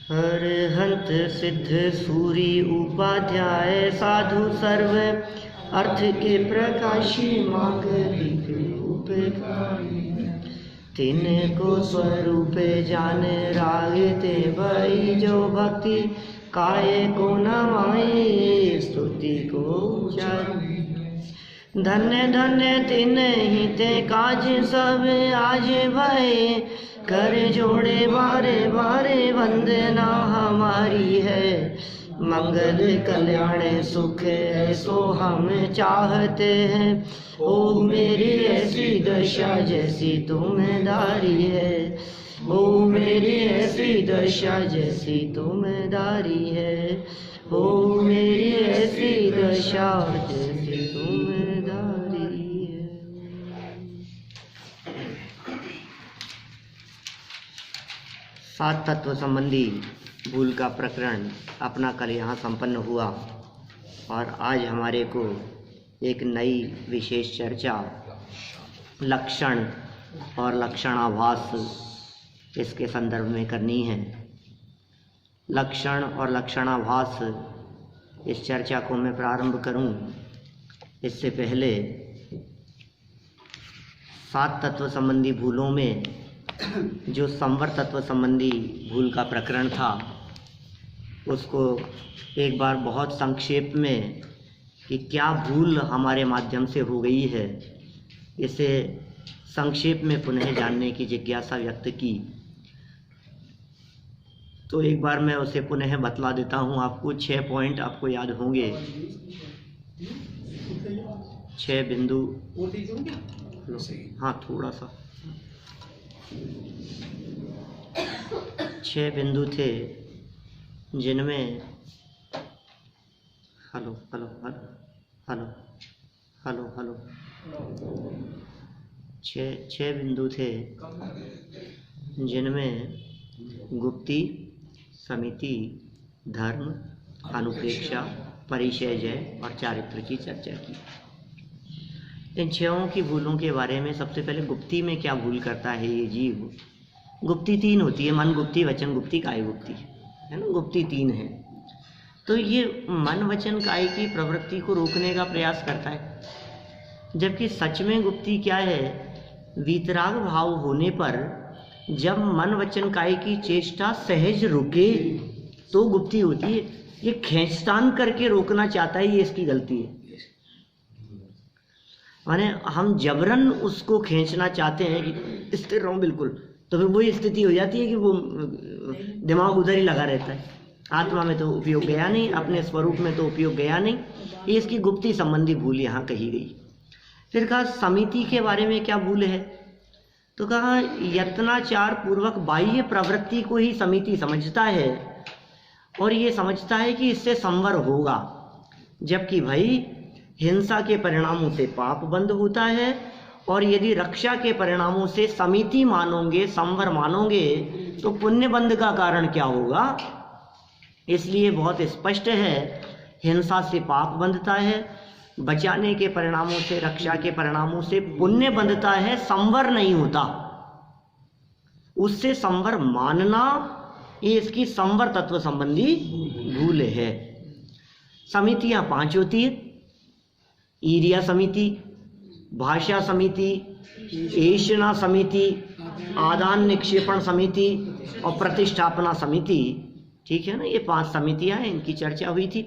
अरहंत सिद्ध सूरी उपाध्याय साधु सर्व अर्थ के प्रकाशी मांगलिक उपकारी तिनको स्वरूप जान रागते भई जो भक्ति काय को नवाए स्तुति को उचारी धन्य धन्य तिन ही ते काज सब आज भय कर जोड़े बारे बारे वंदना हमारी है मंगल कल्याण सुख ऐसो हम चाहते हैं। ओ मेरी ऐसी दशा जैसी तुम्हेदारी है, ओ मेरी ऐसी दशा जैसी तुम्हेदारी है, ओ मेरी ऐसी दशा जैसी तुम्हेदारी है। सात तत्व संबंधी भूल का प्रकरण अपना कल यहाँ संपन्न हुआ और आज हमारे को एक नई विशेष चर्चा लक्षण और लक्षणाभास इसके संदर्भ में करनी है। लक्षण और लक्षणाभास इस चर्चा को मैं प्रारंभ करूं इससे पहले सात तत्व संबंधी भूलों में जो संवर तत्व संबंधी भूल का प्रकरण था उसको एक बार बहुत संक्षेप में कि क्या भूल हमारे माध्यम से हो गई है इसे संक्षेप में पुनः जानने की जिज्ञासा व्यक्त की। तो एक बार मैं उसे पुनः बतला देता हूँ आपको। 6 पॉइंट आपको याद होंगे, 6 बिंदु। हाँ थोड़ा सा 6 बिंदु थे जिनमें hello hello hello hello hello 6 बिंदु थे जिनमें गुप्ती, समिति, धर्म, अनुप्रेक्षा, परिचय और चारित्र की चर्चा की। इन 6 की भूलों के बारे में सबसे पहले गुप्ती में क्या भूल करता है ये जीव। गुप्ती 3 होती है, मन गुप्ती, वचन गुप्ती, काय गुप्ती, है ना। गुप्ती 3 है। तो ये मन वचन काय की प्रवृत्ति को रोकने का प्रयास करता है, जबकि सच में गुप्ती क्या है, वीतराग भाव होने पर जब मन वचन काय की चेष्टा सहज रुके तो गुप्ती होती है। ये खींचतान करके रोकना चाहता है, ये इसकी गलती है। माने हम जबरन उसको खींचना चाहते हैं कि स्थिर रहो बिल्कुल, तो फिर वही स्थिति हो जाती है कि वो दिमाग उधर ही लगा रहता है। आत्मा में तो उपयोग गया नहीं, अपने स्वरूप में तो उपयोग गया नहीं। ये इसकी गुप्ती संबंधी भूल यहाँ कही गई। फिर कहा समिति के बारे में क्या भूल है, तो कहा यत्नाचार पूर्वक बाह्य प्रवृत्ति को ही समिति समझता है और ये समझता है कि इससे संवर होगा, जबकि भाई हिंसा के परिणामों से पाप बंद होता है और यदि रक्षा के परिणामों से समिति मानोगे, संवर मानोगे तो पुण्य बंध का कारण क्या होगा। इसलिए बहुत स्पष्ट है, हिंसा से पाप बंधता है, बचाने के परिणामों से, रक्षा के परिणामों से पुण्य बंधता है, संवर नहीं होता। उससे संवर मानना ये इसकी संवर तत्व संबंधी भूल है। समितियां 5 होती है, ईरिया समिति, भाषा समिति, ऐषणा समिति, आदान निक्षेपण समिति और प्रतिष्ठापना समिति। ठीक है ना, ये 5 समितियां हैं, इनकी चर्चा हुई थी।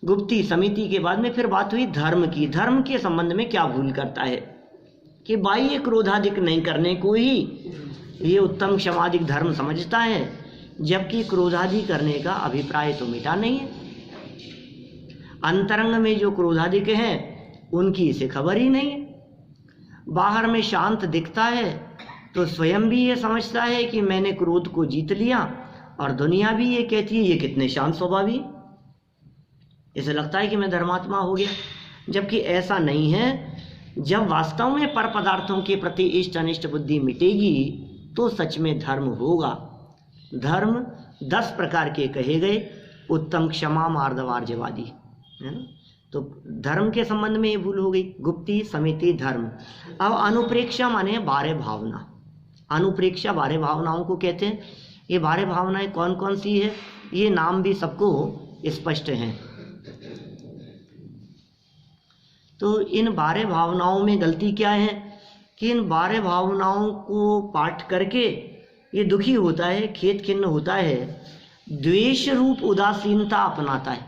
गुप्ती समिति के बाद में फिर बात हुई धर्म की। धर्म के संबंध में क्या भूल करता है कि बाह्य क्रोधाधिक नहीं करने को ही ये उत्तम क्षमाधिक धर्म समझता है, जबकि क्रोधादि करने का अभिप्राय तो मिटा नहीं है। अंतरंग में जो क्रोधाधिक हैं उनकी इसे खबर ही नहीं है। बाहर में शांत दिखता है तो स्वयं भी ये समझता है कि मैंने क्रोध को जीत लिया और दुनिया भी ये कहती है ये कितने शांत स्वभावी, इसे लगता है कि मैं धर्मात्मा हो गया, जबकि ऐसा नहीं है। जब वास्तव में पर पदार्थों के प्रति इष्ट अनिष्ट बुद्धि मिटेगी तो सच में धर्म होगा। धर्म 10 प्रकार के कहे गए, उत्तम, क्षमा, मार्दवार्जवादी, है ना। तो धर्म के संबंध में ये भूल हो गई, गुप्ती, समिति, धर्म। अब अनुप्रेक्षा माने बारे भावना। अनुप्रेक्षा बारे भावनाओं को कहते हैं। ये बाह्य भावनाएं कौन कौन सी है, ये नाम भी सबको स्पष्ट हैं। तो इन बाह्य भावनाओं में गलती क्या है कि इन बाह्य भावनाओं को पाठ करके ये दुखी होता है, खेद खिन्न होता है, द्वेष रूप उदासीनता अपनाता है।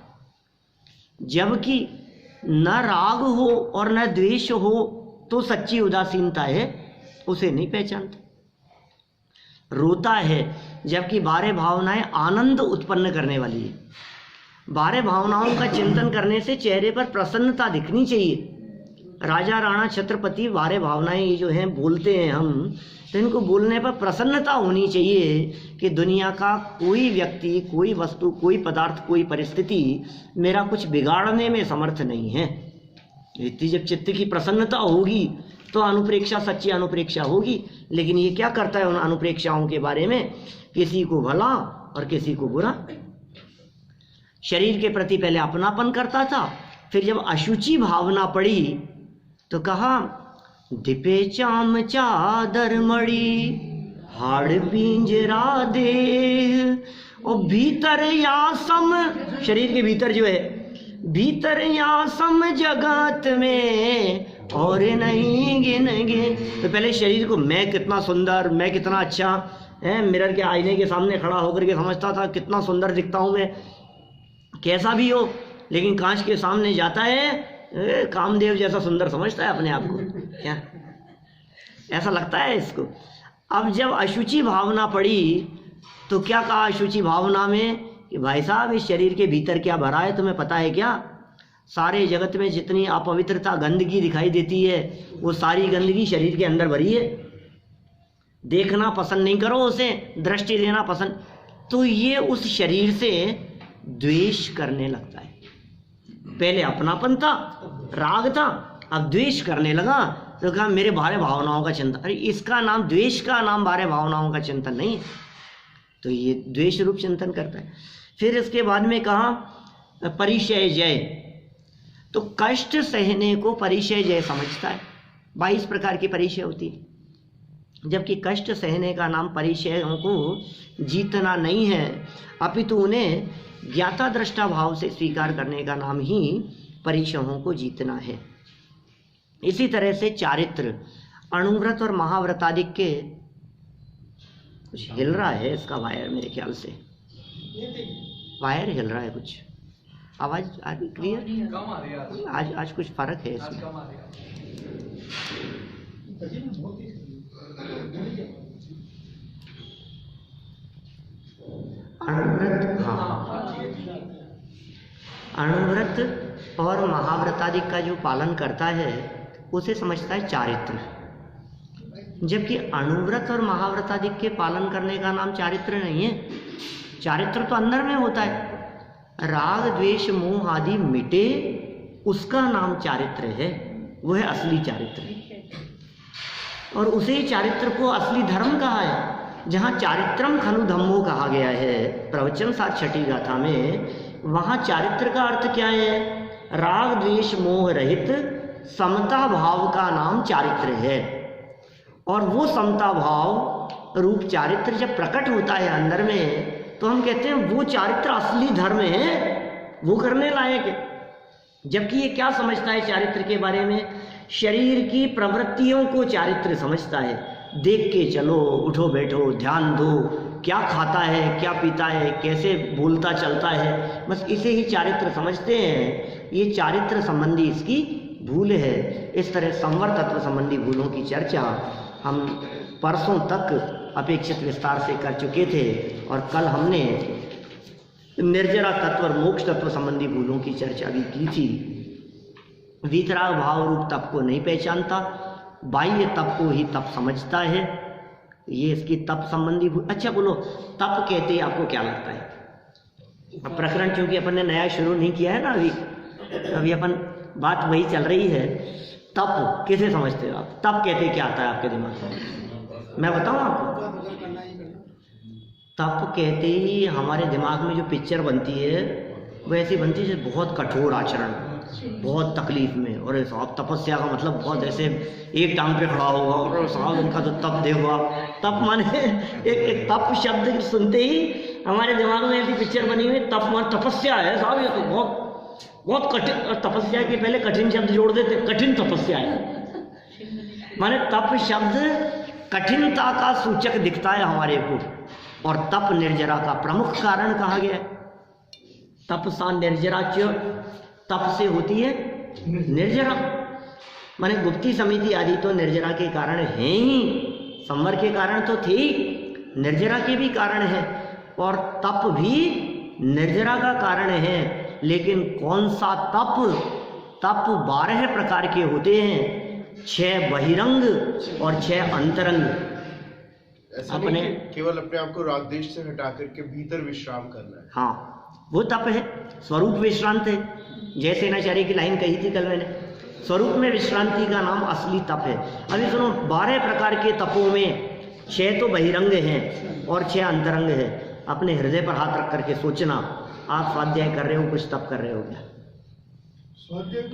जबकि न राग हो और न द्वेष हो तो सच्ची उदासीनता है, उसे नहीं पहचानता। रोता है जबकि बाह्य भावनाएं आनंद उत्पन्न करने वाली है। बाह्य भावनाओं का चिंतन करने से चेहरे पर प्रसन्नता दिखनी चाहिए। राजा राणा छत्रपति बाह्य भावनाएं ये जो हैं बोलते हैं हम, तो इनको बोलने पर प्रसन्नता होनी चाहिए कि दुनिया का कोई व्यक्ति, कोई वस्तु, कोई पदार्थ, कोई परिस्थिति मेरा कुछ बिगाड़ने में समर्थ नहीं है। इतनी जब चित्त की प्रसन्नता होगी तो अनुप्रेक्षा सच्ची अनुप्रेक्षा होगी। लेकिन ये क्या करता है उन अनुप्रेक्षाओं के बारे में, किसी को भला और किसी को बुरा। शरीर के प्रति पहले अपनापन करता था, फिर जब अशुचि भावना पड़ी तो कहा दिपे चाम चादर मड़ी हाड़ पिंजरा देह, और भीतर या सम, शरीर के भीतर जो है, भीतर या सम जगत में और नहीं गिनगे। तो पहले शरीर को मैं कितना सुंदर, मैं कितना अच्छा है, मिरर के आईने के सामने खड़ा होकर के समझता था कितना सुंदर दिखता हूँ मैं, कैसा भी हो। लेकिन कांच के सामने जाता है, कामदेव जैसा सुंदर समझता है अपने आप को, क्या ऐसा लगता है इसको। अब जब अशुचि भावना पड़ी तो क्या कहा अशुचि भावना में कि भाई साहब इस शरीर के भीतर क्या भरा है तुम्हें पता है क्या? सारे जगत में जितनी अपवित्रता गंदगी दिखाई देती है वो सारी गंदगी शरीर के अंदर भरी है। देखना पसंद नहीं करो उसे, दृष्टि देना पसंद, तो ये उस शरीर से द्वेष करने लगता है। पहले अपनापन था, राग था, अब द्वेष करने लगा तो कहा मेरे बाह्य भावनाओं का चिंतन। अरे इसका नाम, द्वेष का नाम बाह्य भावनाओं का चिंतन नहीं है, तो ये द्वेष रूप चिंतन करता है। फिर इसके बाद में कहा परिचय जय, तो कष्ट सहने को परिचय जय समझता है। 22 प्रकार की परिचय होती है, जबकि कष्ट सहने का नाम परिचयों को जीतना नहीं है, अपितु उन्हें ज्ञाता दृष्टा भाव से स्वीकार करने का नाम ही परिचयों को जीतना है। इसी तरह से चारित्र, अणुव्रत और महाव्रत आदि के, कुछ हिल रहा है इसका वायर, मेरे ख्याल से वायर हिल रहा है कुछ, आवाज आ रही क्लियर? आज कुछ फर्क है इसमें। अणुव्रत, हाँ, अणुव्रत और महाव्रत आदि का जो पालन करता है उसे समझता है चारित्र, जबकि अणुव्रत और महाव्रत आदि के पालन करने का नाम चारित्र नहीं है। चारित्र तो अंदर में होता है, राग द्वेष मोह आदि मिटे उसका नाम चारित्र है, वो है असली चारित्र। और उसे चारित्र को असली धर्म कहा है। जहाँ चारित्रम खलु धम्मो कहा गया है प्रवचन 7 छठी गाथा में, वहाँ चारित्र का अर्थ क्या है? राग द्वेष मोह रहित समता भाव का नाम चारित्र है। और वो समता भाव रूप चारित्र जब प्रकट होता है अंदर में, तो हम कहते हैं वो चारित्र असली धर्म है, वो करने लायक है। जबकि ये क्या समझता है चारित्र के बारे में? शरीर की प्रवृत्तियों को चारित्र समझता है। देख के चलो, उठो बैठो, ध्यान दो, क्या खाता है, क्या पीता है, कैसे बोलता चलता है, बस इसे ही चारित्र समझते हैं। ये चारित्र संबंधी इसकी भूल है। इस तरह संवर तत्व संबंधी भूलों की चर्चा हम परसों तक अपेक्षित विस्तार से कर चुके थे, और कल हमने निर्जरा तत्व और मोक्ष तत्व संबंधी भूलों की चर्चा भी की थी। वीतराग भाव रूप तप को नहीं पहचानता, बाह्य तप को ही तप समझता है। ये इसकी तप संबंधी भूल। अच्छा बोलो, तप कहते ही आपको क्या लगता है? अब प्रकरण चूंकि अपन ने नया शुरू नहीं किया है ना, अभी अपन बात वही चल रही है। तप कैसे समझते हो आप? तप कहते क्या आता है आपके दिमाग में? मैं बताऊं आपको? तप कहते ही हमारे दिमाग में जो पिक्चर बनती है वो ऐसी बनती है जैसे बहुत कठोर आचरण, बहुत तकलीफ में, और साहब तपस्या का मतलब बहुत ऐसे एक टांग पे खड़ा होगा, और साहब उनका तो तप देखो आप। तप माने एक तप शब्द सुनते ही हमारे दिमाग में ऐसी पिक्चर बनी हुई, तप मान तपस्या है साहब, ये तो बहुत कठिन। और तपस्या के पहले कठिन शब्द जोड़ देते, कठिन तपस्या है। माने तप शब्द कठिनता का सूचक दिखता है हमारे को, और तप निर्जरा का प्रमुख कारण कहा गया है। तप सा निर्जरा च, तप से होती है निर्जरा। माने गुप्ती समिति आदि तो निर्जरा के कारण हैं ही, संवर के कारण तो थे ही, निर्जरा के भी कारण है, और तप भी निर्जरा का कारण है। लेकिन कौन सा तप? तप 12 प्रकार के होते हैं, 6 बहिरंग और 6 अंतरंग। अपने केवल अपने आप को राग देश से हटा करके भीतर विश्राम करना है। हाँ, वो तप है, स्वरूप विश्रांत है। जैसे नाचार्य की लाइन कही थी कल मैंने, स्वरूप में विश्रांति का नाम असली तप है। अभी सुनो, 12 प्रकार के तपों में 6 तो बहिरंग हैं और 6 अंतरंग है। अपने हृदय पर हाथ रख करके सोचना, आप स्वाध्याय कर रहे हो, कुछ तप कर रहे हो क्या?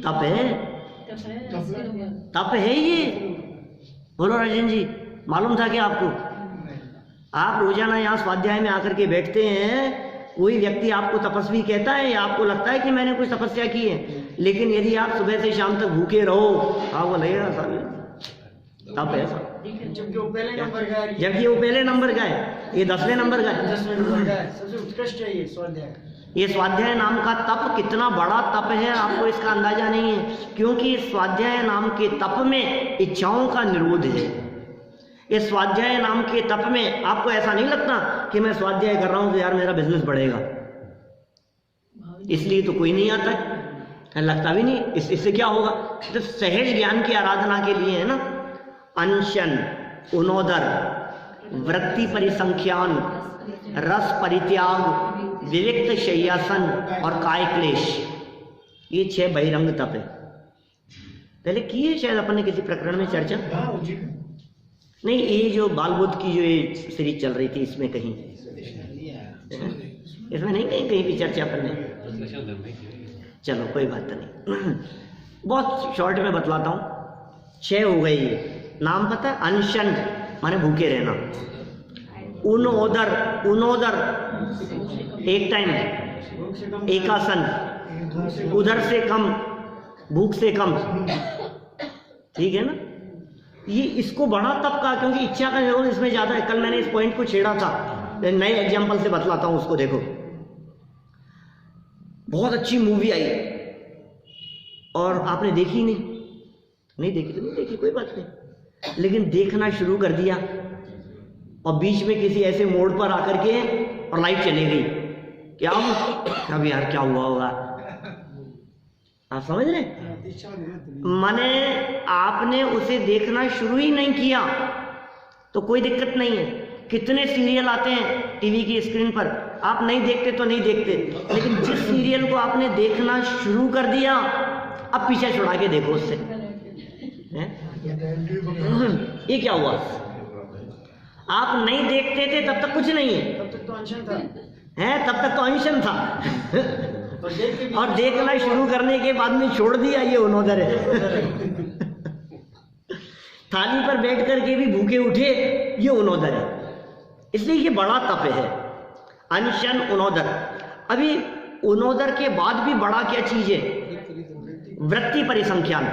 तप है, तप है ये। बोलो राजन जी, मालूम था क्या आपको? आप रोजाना यहाँ स्वाध्याय में आकर के बैठते हैं, कोई व्यक्ति आपको तपस्वी कहता है या आपको लगता है कि मैंने कुछ तपस्या की है, लेकिन यदि आप सुबह से शाम तक भूखे रहो, वो लगेगा तप है। जबकि वो पहले नंबर का है, ये 10वें नंबर का है। सबसे उत्कृष्ट है ये स्वाध्याय। ये स्वाध्याय नाम का तप कितना बड़ा तप है, आपको इसका अंदाजा नहीं है। क्योंकि स्वाध्याय नाम के तप में इच्छाओं का निरोध है। इस स्वाध्याय नाम के तप में आपको ऐसा नहीं लगता कि मैं स्वाध्याय कर रहा हूं तो यार मेरा बिजनेस बढ़ेगा, इसलिए तो कोई नहीं आता है, लगता भी नहीं। इससे क्या होगा? तो सहज ज्ञान की आराधना के लिए है ना, अनशन, उनोदर, वृत्ति परिसंख्यान, रस परित्याग, विविक्त शय्यासन और काय क्लेश, ये 6 बहिरंग तप है। पहले किए शायद अपन ने किसी प्रकरण में चर्चा, नहीं, ये जो बाल बुद्ध की जो ये सीरीज चल रही थी इसमें कहीं, इसमें नहीं कहीं भी चर्चा अपन ने। चलो कोई बात नहीं, बहुत शॉर्ट में बतलाता हूँ। 6 हो गई ये। नाम पता है? अनशन माने भूखे रहना, उनोदर एक टाइम, एकासन उधर से कम, भूख से कम, ठीक है ना। ये इसको बड़ा तप का, क्योंकि इच्छा का निरोध इसमें ज्यादा है। कल मैंने इस पॉइंट को छेड़ा था, नए एग्जाम्पल से बतलाता हूं उसको। देखो, बहुत अच्छी मूवी आई और आपने देखी नहीं देखी तो नहीं देखी, कोई बात नहीं, लेकिन देखना शुरू कर दिया और बीच में किसी ऐसे मोड़ पर आकर के और लाइट चली गई, क्या अब यार क्या हुआ होगा? आप समझ रहे? माने आपने उसे देखना शुरू ही नहीं किया तो कोई दिक्कत नहीं है। कितने सीरियल आते हैं टीवी की स्क्रीन पर, आप नहीं देखते तो नहीं देखते, लेकिन जिस सीरियल को आपने देखना शुरू कर दिया, अब पीछे छुड़ा के देखो उससे। ये क्या हुआ? आप नहीं देखते थे तब तक कुछ नहीं है, तब तक तो अनशन था, तब तक तो अनशन था और देखना शुरू करने के बाद में छोड़ दिया, ये उनोदर है। थाली पर बैठ करके भी भूखे उठे, ये उनोदर है। इसलिए ये बड़ा तप है, अनशन, उनोदर। अभी उनोदर के बाद भी बड़ा क्या चीज है? वृत्ति परिसंख्यान।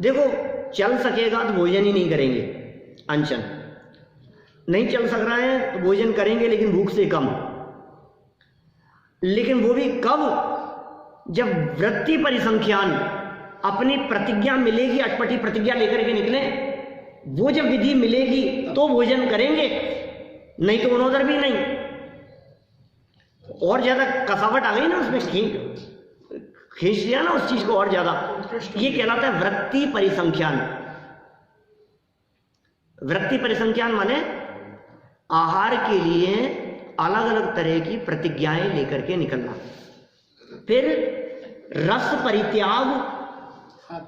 देखो, चल सकेगा तो भोजन ही नहीं करेंगे, अनशन। नहीं चल सक रहा है तो भोजन करेंगे, लेकिन भूख से कम। लेकिन वो भी कब? जब वृत्ति परिसंख्यान, अपनी प्रतिज्ञा मिलेगी, अटपटी प्रतिज्ञा लेकर के निकले, वो जब विधि मिलेगी तो भोजन करेंगे, नहीं तो उनोदर भी नहीं। और ज्यादा कसावट आ गई ना उसमें, खींच दिया ना उस चीज को और ज्यादा। ये कहलाता है वृत्ति परिसंख्यान। वृत्ति परिसंख्यान माने आहार के लिए अलग अलग तरह की प्रतिज्ञाएं लेकर के निकलना। फिर रस परित्याग,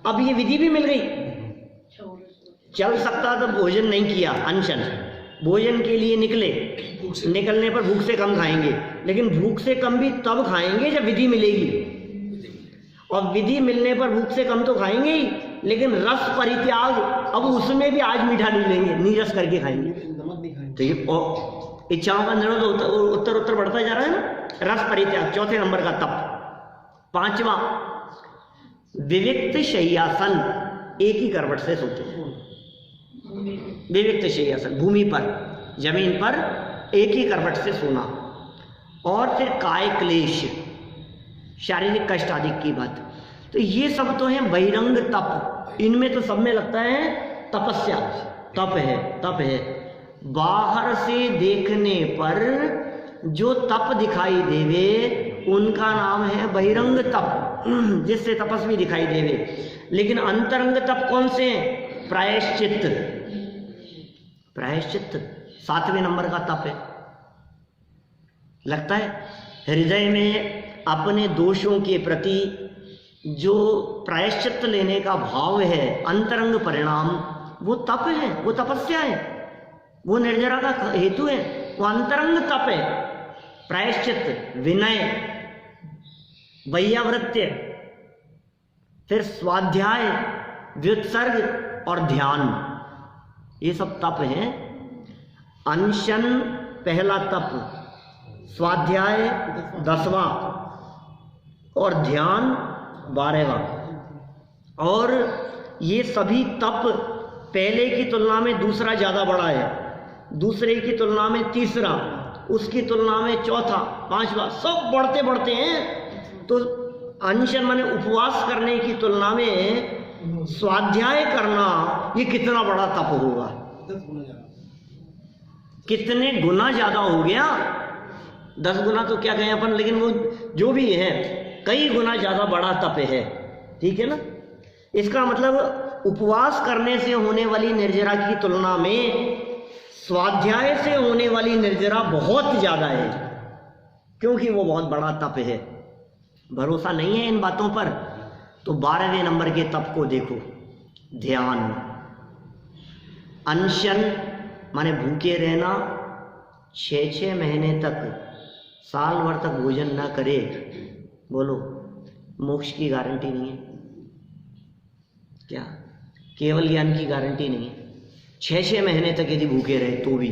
अब ये विधि भी मिल गई, चल सकता तो भोजन नहीं किया, अनशन, भोजन के लिए निकले, निकलने पर भूख से कम खाएंगे, लेकिन भूख से कम भी तब खाएंगे जब विधि मिलेगी। और विधि मिलने पर भूख से कम तो खाएंगे ही, लेकिन रस परित्याग, अब उसमें भी आज मीठा नहीं लेंगे, नीरस करके खाएंगे। नमक नहीं खाएंगे। तो ये इच्छाओं का निरोध उत्तर उत्तर बढ़ता जा रहा है ना। रस परित्याग चौथे नंबर का तप। पांचवा विविक्त शय्यासन, एक ही करवट से सोते हैं। विविक्त शय्यासन, भूमि पर, जमीन पर एक ही करवट से सोना। और फिर काय क्लेश, शारीरिक कष्ट आदि की बात। तो ये सब तो है बहिरंग तप। इनमें तो सब में लगता है तपस्या, तप है, तप है। बाहर से देखने पर जो तप दिखाई देवे उनका नाम है बहिरंग तप, जिससे तपस्वी दिखाई देवे। लेकिन अंतरंग तप कौन से हैं? प्रायश्चित्त। प्रायश्चित्त 7वें नंबर का तप है। लगता है हृदय में अपने दोषों के प्रति जो प्रायश्चित्त लेने का भाव है, अंतरंग परिणाम, वो तप है, वो तपस्या है, वो निर्जरा का हेतु है, वो अंतरंग तप है। प्रायश्चित्त, विनय, वैयावृत्य, फिर स्वाध्याय, व्युत्सर्ग और ध्यान, ये सब तप हैं। अनशन पहला तप, स्वाध्याय 10वां और ध्यान 12वां। और ये सभी तप पहले की तुलना में दूसरा ज़्यादा बड़ा है, दूसरे की तुलना में तीसरा, उसकी तुलना में चौथा, 5वां, सब बढ़ते बढ़ते हैं। तो अनशन माने उपवास करने की तुलना में स्वाध्याय करना ये कितना बड़ा तप होगा, 10 गुना ज्यादा। कितने गुना ज़्यादा हो गया। 10 गुना तो क्या कहें अपन, लेकिन वो जो भी है कई गुना ज़्यादा बड़ा तप है। ठीक है ना। इसका मतलब उपवास करने से होने वाली निर्जरा की तुलना में स्वाध्याय से होने वाली निर्जरा बहुत ज़्यादा है, क्योंकि वो बहुत बड़ा तप है। भरोसा नहीं है इन बातों पर तो 12वें नंबर के तप को देखो, ध्यान। अनशन माने भूखे रहना, 6-6 महीने तक, साल भर तक भोजन न करे, बोलो मोक्ष की गारंटी नहीं है क्या? केवल ज्ञान की गारंटी नहीं है। 6-6 महीने तक यदि भूखे रहे तो भी।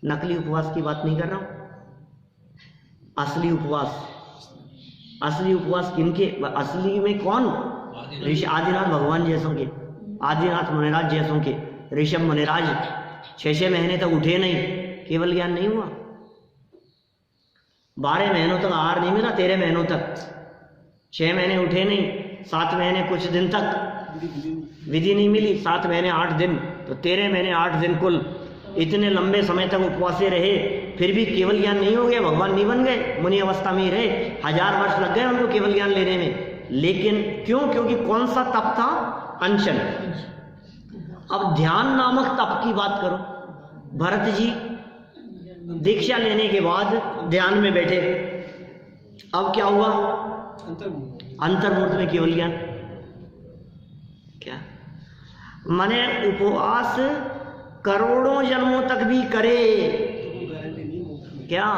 नकली उपवास की बात नहीं कर रहा हूं, असली उपवास। असली उपवास किनके? असली में कौन? ऋषि आदिनाथ भगवान जैसों के, आदिनाथ मुनिराज जैसों के। ऋषभ मुनिराज 6-6 महीने तक उठे नहीं, केवल ज्ञान नहीं हुआ। 12 महीनों तक आहार नहीं मिला, 13 महीनों तक। 6 महीने उठे नहीं, 7 महीने कुछ दिन तक विधि नहीं मिली, 7 महीने 8 दिन, तो 13 महीने 8 दिन कुल। इतने लंबे समय तक उपवासे रहे, फिर भी केवल ज्ञान नहीं हो गया, भगवान नहीं बन गए, मुनि अवस्था में ही रहे। 1000 वर्ष लग गए उनको केवल ज्ञान लेने में। लेकिन क्यों? क्योंकि कौन सा तप था? अनशन। अब ध्यान नामक तप की बात करो। भरत जी दीक्षा लेने के बाद ध्यान में बैठे, अब क्या हुआ? अंतर्मुहूर्त में केवल ज्ञान। क्या माने उपवास करोड़ों जन्मों तक भी करे क्या,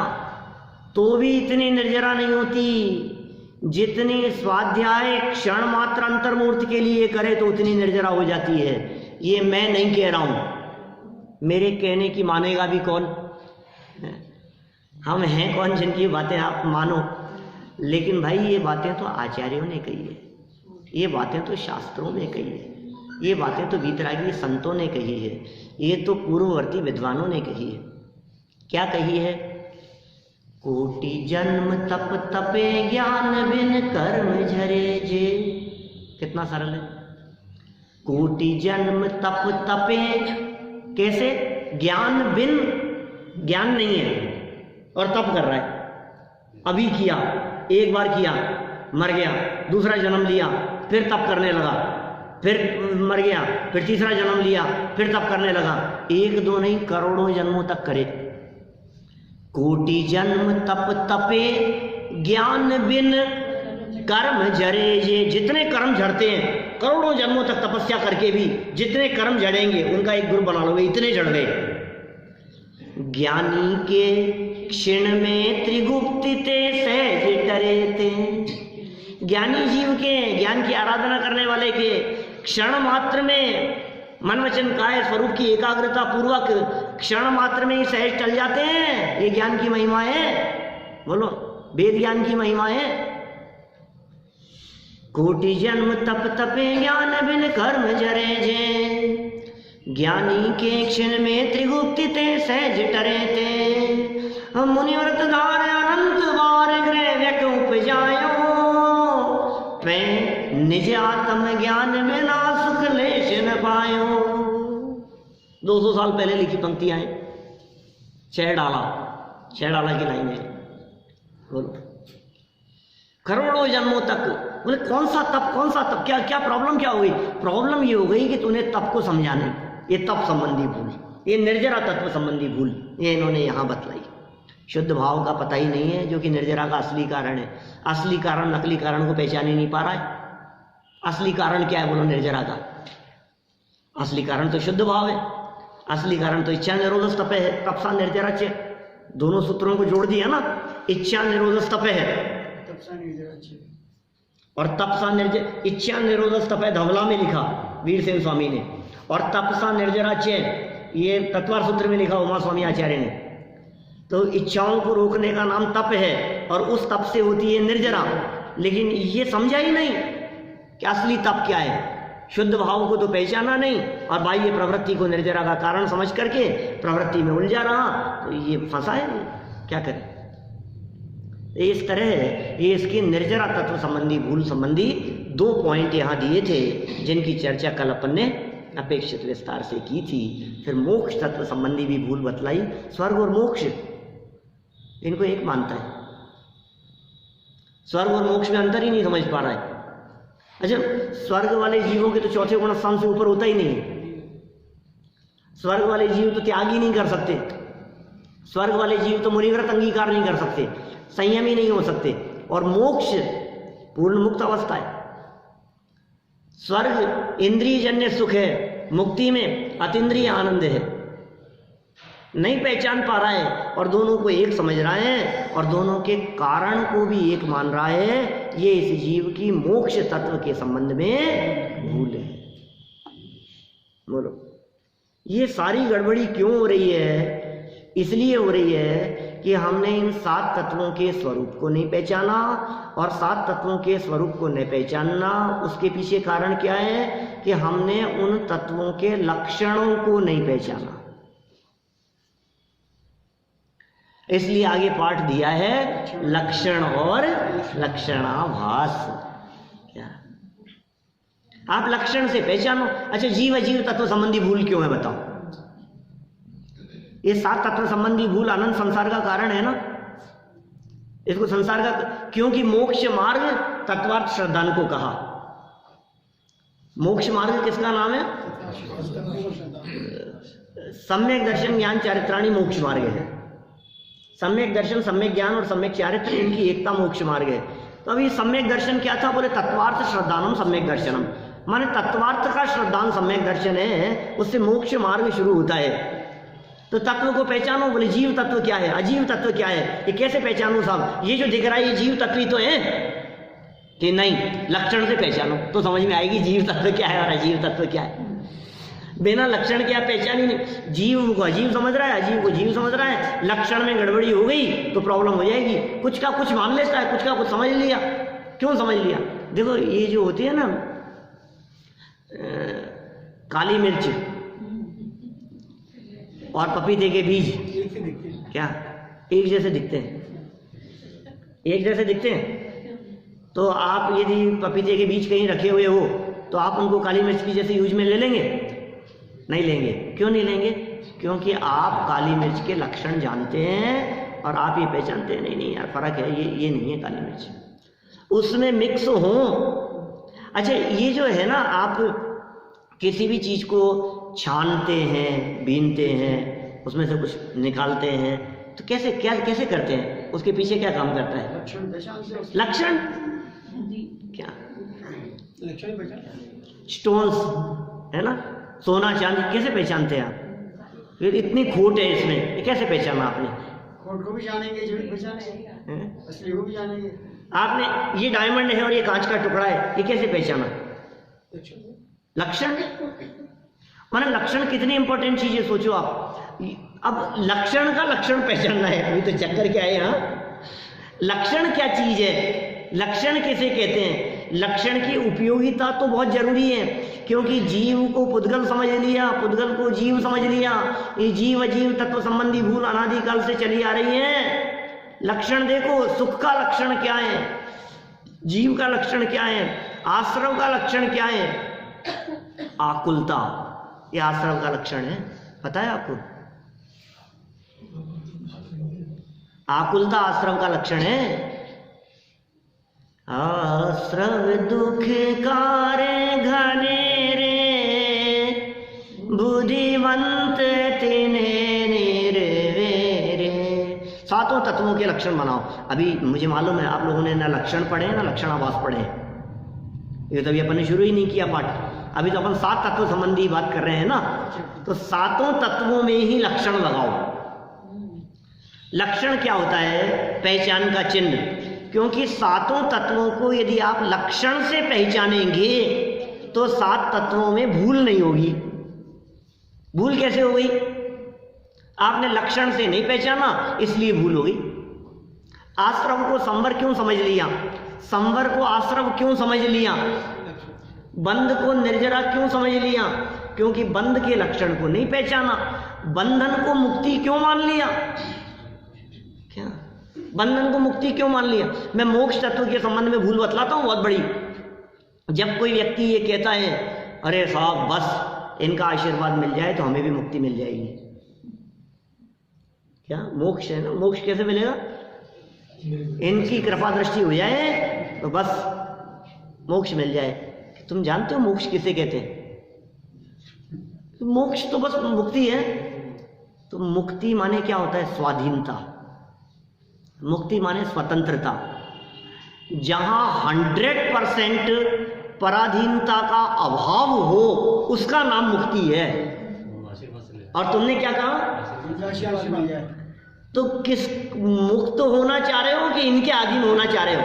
तो भी इतनी निर्जरा नहीं होती जितनी स्वाध्याय क्षण मात्र अंतर्मुहूर्त के लिए करे तो उतनी निर्जरा हो जाती है। ये मैं नहीं कह रहा हूं, मेरे कहने की मानेगा भी कौन? हम हैं कौन जिनकी बातें आप मानो? लेकिन भाई ये बातें तो आचार्यों ने कही है, ये बातें तो शास्त्रों में कही है, ये बातें तो वीतरागी संतों ने कही है, ये तो पूर्ववर्ती विद्वानों ने कही है। क्या कही है? कोटि जन्म तप तपे ज्ञान बिन कर्म झरे जे। कितना सरल है। कोटि जन्म तप तपे, कैसे? ज्ञान बिन, ज्ञान नहीं है और तप कर रहा है। अभी किया, एक बार किया, मर गया, दूसरा जन्म लिया, फिर तप करने लगा, फिर मर गया, फिर तीसरा जन्म लिया, फिर तप करने लगा। 1-2 नहीं, करोड़ों जन्मों तक करे। कोटि जन्म तप तपे ज्ञान बिन कर्म झरे जे। जितने कर्म झड़ते हैं, करोड़ों जन्मों तक तपस्या करके भी जितने कर्म झड़ेंगे उनका एक ग्रुप बना लोगे, इतने झड़ गए। ज्ञानी के क्षण में त्रिगुप्ति ते सहज टरे ते। ज्ञानी जीव के, ज्ञान की आराधना करने वाले के क्षण मात्र में मन वचन काया स्वरूप की एकाग्रता पूर्वक क्षण मात्र में ही सहज टल जाते हैं। ये ज्ञान की महिमा है, बोलो, वेद ज्ञान की महिमा है। कोटि जन्म तप तपे ज्ञान बिन कर्म जरे जे, ज्ञानी के क्षण में त्रिगुप्ति ते सहज टरे ते, मुनिव्रत धार अनंत बार गृह व्यक उपजायो, मैं निज आत्म ज्ञान में ना सुख लेश न पायो। 200 साल पहले लिखी पंक्तियां हैं, छह डाला की लाइन है। बोलो, करोड़ों जन्मों तक, बोले कौन सा तप, क्या प्रॉब्लम क्या हो गई? प्रॉब्लम ये हो गई कि तूने तप को समझा नहीं। ये तप संबंधी भूल, ये निर्जरा तत्व संबंधी भूल, ये इन्होंने यहां बतलाई। शुद्ध भाव का पता ही नहीं है, जो कि निर्जरा का असली कारण है। असली कारण नकली कारण को पहचान ही नहीं पा रहा है। असली कारण क्या है? बोलो, निर्जरा का असली कारण तो शुद्ध भाव है। असली कारण तो इच्छा निरोध तप है, तपसा निर्जरा चे, दोनों सूत्रों को जोड़ दिया ना, इच्छा निरोध तप है और तपसा निर्जर, इच्छा निरोध तप है धवला में लिखा वीरसेन स्वामी ने, और तपसा निर्जरा चे ये तत्वार सूत्र में लिखा उमा स्वामी आचार्य ने। तो इच्छाओं को रोकने का नाम तप है और उस तप से होती है निर्जरा। लेकिन ये समझा ही नहीं कि असली तप क्या है। शुद्ध भाव को तो पहचाना नहीं और बाह्य प्रवृत्ति को निर्जरा का कारण समझ करके प्रवृत्ति में उलझा रहा, तो ये फंसा है। क्या करें? इस तरह ये इसकी निर्जरा तत्व संबंधी भूल संबंधी 2 पॉइंट यहाँ दिए थे, जिनकी चर्चा कल अपन ने अपेक्षित विस्तार से की थी। फिर मोक्ष तत्व संबंधी भी भूल बतलाई। स्वर्ग और मोक्ष इनको एक मानता है, स्वर्ग और मोक्ष में अंतर ही नहीं समझ पा रहा है। अच्छा, स्वर्ग वाले जीवों के तो चौथे गुण स्थान से ऊपर होता ही नहीं है। स्वर्ग वाले जीव तो त्याग ही नहीं कर सकते, स्वर्ग वाले जीव तो मुनिव्रत अंगीकार नहीं कर सकते, संयमी नहीं हो सकते। और मोक्ष पूर्ण मुक्त अवस्था है। स्वर्ग इंद्रिय जन्य सुख है, मुक्ति में अतीन्द्रिय आनंद है। नहीं पहचान पा रहा है और दोनों को एक समझ रहा है और दोनों के कारण को भी एक मान रहा है। ये इस जीव की मोक्ष तत्व के संबंध में भूल है। बोलो, ये सारी गड़बड़ी क्यों हो रही है? इसलिए हो रही है कि हमने इन 7 तत्वों के स्वरूप को नहीं पहचाना, और 7 तत्वों के स्वरूप को नहीं पहचानना, उसके पीछे कारण क्या है कि हमने उन तत्वों के लक्षणों को नहीं पहचाना। इसलिए आगे पाठ दिया है लक्षण और लक्षणाभास। क्या आप लक्षण से पहचानो। अच्छा, जीव अजीव तत्व संबंधी भूल क्यों है बताओ? ये 7 तत्व संबंधी भूल अनंत संसार का कारण है ना। इसको संसार का, क्योंकि मोक्ष मार्ग तत्वार्थ श्रद्धान को कहा। मोक्ष मार्ग किसका नाम है? सम्यक दर्शन ज्ञान चारित्राणी मोक्ष मार्ग है। सम्यक दर्शन, सम्यक ज्ञान और सम्यक चारित्र, इनकी एकता मोक्ष मार्ग है। तो अभी सम्यक दर्शन क्या था? बोले तत्वार्थ श्रद्धानम सम्यक दर्शनम, माने तत्वार्थ का श्रद्धान सम्यक दर्शन है, उससे मोक्ष मार्ग शुरू होता है। तो तत्व को पहचानो। बोले जीव तत्व क्या है, अजीव तत्व क्या है, ये कैसे पहचानूं साहब? ये जो दिख रहा है ये जीव तत्व ही तो है कि नहीं? लक्षण से पहचानो तो समझ में आएगी जीव तत्व क्या है और अजीव तत्व क्या है। बिना लक्षण के आप पहचान ही नहीं। जीव को अजीव समझ रहा है, अजीव को जीव समझ रहा है, लक्षण में गड़बड़ी हो गई तो प्रॉब्लम हो जाएगी। कुछ का कुछ मान लेता है, कुछ का कुछ समझ लिया। क्यों समझ लिया? देखो, ये जो होती है ना काली मिर्च और पपीते के बीज, क्या एक जैसे दिखते हैं? एक जैसे दिखते हैं। तो आप यदि पपीते के बीज कहीं रखे हुए हो तो आप उनको काली मिर्च की जैसे यूज में ले लेंगे? नहीं लेंगे। क्यों नहीं लेंगे? क्योंकि आप काली मिर्च के लक्षण जानते हैं और आप ये पहचानते हैं नहीं नहीं यार फर्क है, ये नहीं है काली मिर्च, उसमें मिक्स हो। अच्छा, ये जो है ना, आप किसी भी चीज को छानते हैं, बीनते हैं, उसमें से कुछ निकालते हैं, तो कैसे करते हैं? उसके पीछे क्या काम करता है? लक्षण क्या? स्टोन्स है ना, सोना चांदी, कैसे पहचानते हैं आप? फिर इतनी खोट है इसमें, ये कैसे पहचाना आपने? खोट को भी जानेंगे, झूठ को जानेंगे, असली को भी जानेंगे। आपने ये डायमंड है और ये कांच का टुकड़ा है, ये कैसे पहचाना? लक्षण। माने लक्षण कितनी इंपॉर्टेंट चीज है, सोचो आप। अब लक्षण का लक्षण पहचानना है, अभी तो चक्कर क्या है यहाँ। लक्षण क्या चीज है, लक्षण किसे कहते हैं? लक्षण की उपयोगिता तो बहुत जरूरी है, क्योंकि जीव को पुद्गल समझ लिया, पुद्गल को जीव समझ लिया। ये जीव अजीव तत्व संबंधी भूल अनादिकाल से चली आ रही है। लक्षण देखो, सुख का लक्षण क्या है, जीव का लक्षण क्या है, आश्रव का लक्षण क्या है? आकुलता, ये आश्रव का लक्षण है, पता है आपको? आकुलता आश्रव का लक्षण है। आश्रव दुख कारे घने रे, बुद्धिवंत तिन्हे निर्वेरे। सातों तत्वों के लक्षण बनाओ। अभी मुझे मालूम है आप लोगों ने ना लक्षण पढ़े ना लक्षणाभास पढ़े, ये तो अभी अपन ने शुरू ही नहीं किया पाठ। अभी तो अपन 7 तत्व संबंधी बात कर रहे हैं ना, तो सातों तत्वों में ही लक्षण लगाओ। लक्षण क्या होता है? पहचान का चिन्ह। क्योंकि सातों तत्वों को यदि आप लक्षण से पहचानेंगे तो 7 तत्वों में भूल नहीं होगी। भूल कैसे हो गई? आपने लक्षण से नहीं पहचाना, इसलिए भूल हो गई। आश्रव को संवर क्यों समझ लिया, संवर को आश्रव क्यों समझ लिया, बंध को निर्जरा क्यों समझ लिया? क्योंकि बंध के लक्षण को नहीं पहचाना। बंधन को मुक्ति क्यों मान लिया? क्या बंधन को मुक्ति क्यों मान लिया? मैं मोक्ष तत्व के संबंध में भूल बतलाता हूं बहुत बड़ी। जब कोई व्यक्ति ये कहता है अरे साहब बस इनका आशीर्वाद मिल जाए तो हमें भी मुक्ति मिल जाएगी, क्या मोक्ष है ना? मोक्ष कैसे मिलेगा? इनकी कृपा दृष्टि हो जाए तो बस मोक्ष मिल जाए। तुम जानते हो मोक्ष किसे कहते हैं? मोक्ष तो बस मुक्ति है। तो मुक्ति माने क्या होता है? स्वाधीनता। मुक्ति माने स्वतंत्रता। जहां 100% पराधीनता का अभाव हो उसका नाम मुक्ति है। और तुमने क्या कहा? तो किस मुक्त होना चाह रहे हो कि इनके अधीन होना चाह रहे हो?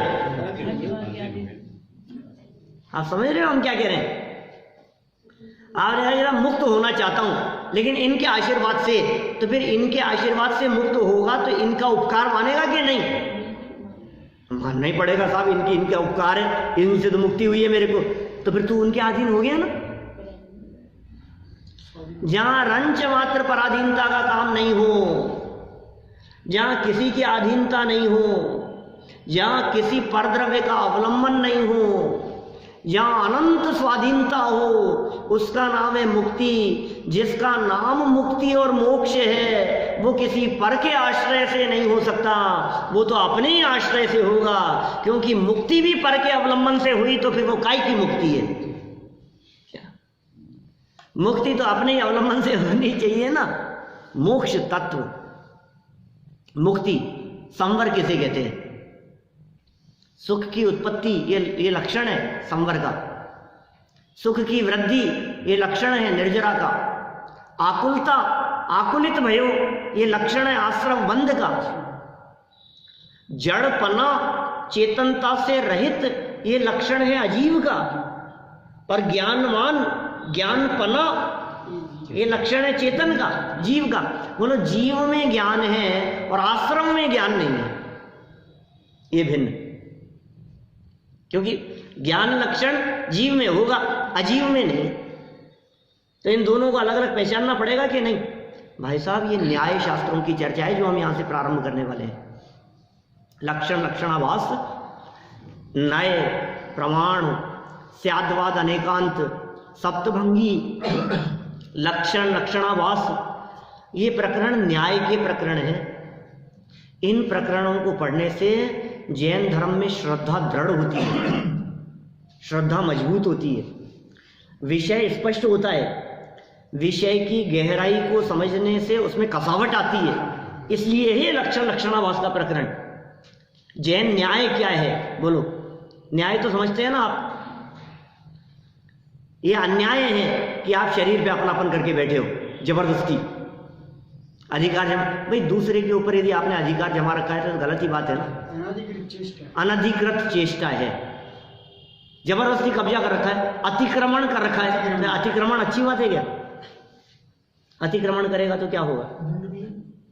आप समझ रहे हो हम क्या कह रहे हैं? आप जरा मुक्त होना चाहता हूं लेकिन इनके आशीर्वाद से, तो फिर इनके आशीर्वाद से मुक्त होगा तो इनका उपकार मानेगा कि नहीं? मानना ही पड़ेगा साहब, इनके उपकार है, इनसे तो मुक्ति हुई है मेरे को, तो फिर तू उनके अधीन हो गया ना। जहां रंच मात्र पराधीनता का काम नहीं हो, जहां किसी की अधीनता नहीं हो, जहां किसी परद्रव्य का अवलंबन नहीं हो, जहां अनंत स्वाधीनता हो, उसका नाम है मुक्ति। जिसका नाम मुक्ति और मोक्ष है वो किसी पर के आश्रय से नहीं हो सकता, वो तो अपने ही आश्रय से होगा। क्योंकि मुक्ति भी पर के अवलंबन से हुई तो फिर वो काय की मुक्ति है? क्या मुक्ति तो अपने ही अवलंबन से होनी चाहिए ना। मोक्ष तत्व, मुक्ति, संवर किसे कहते हैं? सुख की उत्पत्ति ये लक्षण है संवर का। सुख की वृद्धि ये लक्षण है निर्जरा का। आकुलता, आकुलित भयो, ये लक्षण है आश्रव बंध का। जड़पना, चेतनता से रहित, ये लक्षण है अजीव का। और ज्ञानवान, ज्ञानपना, ये लक्षण है चेतन का, जीव का। बोलो जीव में ज्ञान है और आश्रम में ज्ञान नहीं है, ये भिन्न। क्योंकि ज्ञान लक्षण जीव में होगा, अजीव में नहीं। तो इन दोनों को अलग अलग पहचानना पड़ेगा कि नहीं? भाई साहब ये न्याय शास्त्रों की चर्चा है जो हम यहां से प्रारंभ करने वाले हैं। लक्षण, लक्षणाभास, न्याय, प्रमाण, स्याद्वाद, अनेकांत, सप्तभंगी, लक्षण, लक्षणाभास, ये प्रकरण न्याय के प्रकरण हैं। इन प्रकरणों को पढ़ने से जैन धर्म में श्रद्धा दृढ़ होती है, श्रद्धा मजबूत होती है, विषय स्पष्ट होता है, विषय की गहराई को समझने से उसमें कसावट आती है। इसलिए ही लक्षण, लक्षणाभास का प्रकरण। जैन न्याय क्या है बोलो? न्याय तो समझते हैं ना आप? ये अन्याय है कि आप शरीर पे अपनापन करके बैठे हो जबरदस्ती, अधिकार जमा। भाई दूसरे के ऊपर यदि आपने अधिकार जमा रखा है तो गलत ही बात है ना। अनधिकृत चेष्टा है, जबरदस्ती कब्जा कर रखा है, अतिक्रमण कर रखा है। तो अतिक्रमण अच्छी बात है क्या? अतिक्रमण करेगा तो क्या होगा?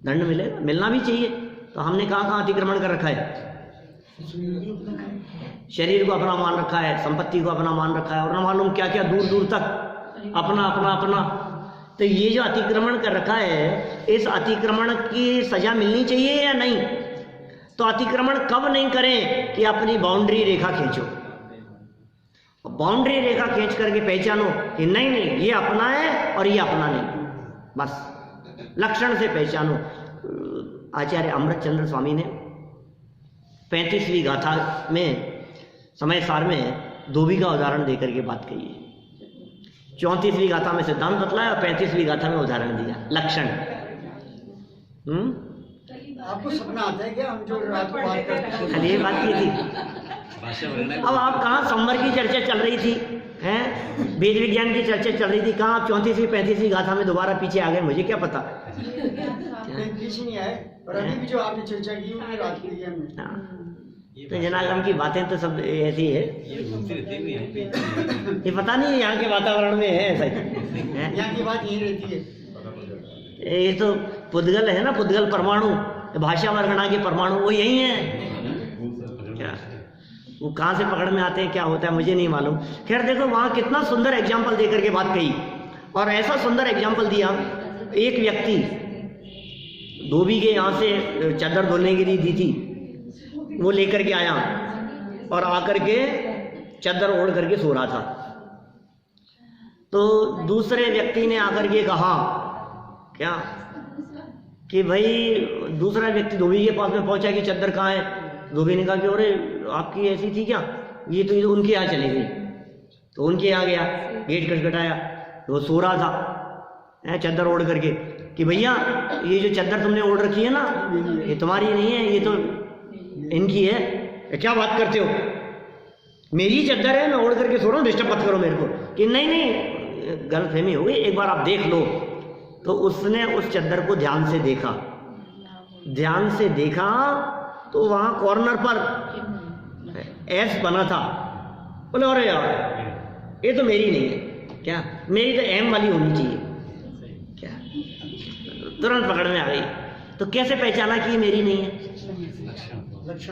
दंड मिलेगा, मिलना भी चाहिए। तो हमने कहाँ अतिक्रमण कर रखा है? शरीर को अपना मान रखा है, संपत्ति को अपना मान रखा है, और न मालूम क्या क्या दूर दूर तक अपना अपना अपना। तो ये जो अतिक्रमण कर रखा है, इस अतिक्रमण की सजा मिलनी चाहिए या नहीं? तो अतिक्रमण कब नहीं करें कि अपनी बाउंड्री रेखा खींचो, बाउंड्री रेखा खींच करके पहचानो कि नहीं नहीं ये अपना है और ये अपना नहीं, बस लक्षण से पहचानो। आचार्य अमृतचंद्र स्वामी ने 35वीं गाथा में समय सार में धोबी का उदाहरण देकर के बात कही है। 34वीं गाथा में सिद्धांत बतलाया और 35वीं गाथा में उदाहरण दिया, लक्षण। आपको सपना आता है क्या? हम जो रात को बात करते हैं, ये बात की थी। अब आप कहाँ संवर की चर्चा चल रही थी, हैं वेद विज्ञान की चर्चा चल रही थी, कहाँ आप 34वीं 35वीं गाथा में दोबारा पीछे आ गए? मुझे क्या पता। पीछे नहीं आए, और अभी भी जो आपने चर्चा की वो रात की है हमने। तो जनागम की बातें तो सब ऐसी है, ये पता नहीं यहाँ के वातावरण में है ऐसा ही। यहाँ की बात यही रहती है। ये तो पुद्गल है ना, पुद्गल परमाणु, भाषा वर्गणा के परमाणु वो यही है क्या? वो कहाँ से पकड़ में आते हैं, क्या होता है मुझे नहीं मालूम। खैर देखो, वहाँ कितना सुंदर एग्जाम्पल दे करके बात कही, और ऐसा सुंदर एग्जाम्पल दिया। एक व्यक्ति धोबी के यहाँ से चादर धोने के लिए दी थी, वो लेकर के आया और आकर के चादर ओढ़ करके सो रहा था। तो दूसरे व्यक्ति ने आकर के कहा क्या कि भाई, दूसरा व्यक्ति धोबी के पास में पहुंचा कि चादर कहाँ है। धोबी ने कहा कि अरे आपकी ऐसी थी क्या? ये तो उनके यहाँ चली गई। तो उनके यहाँ गया, गेट खटखटाया, तो वो सो रहा था चादर ओढ़ करके कि भैया ये जो चादर तुमने ओढ़ रखी है ना, ये तुम्हारी नहीं है, ये तो इनकी है। क्या बात करते हो, मेरी चादर है, मैं ओढ़ करके सो रहा हूँ, डिस्टर्ब मत करो मेरे को। कि नहीं नहीं गलतफहमी हो गई, एक बार आप देख लो। तो उसने उस चादर को ध्यान से देखा, ध्यान से देखा तो वहां कॉर्नर पर एस बना था। बोले अरे यार ये तो मेरी नहीं है, क्या मेरी तो एम वाली होनी चाहिए क्या? तुरंत पकड़ में आ गई। तो कैसे पहचाना कि ये मेरी नहीं है?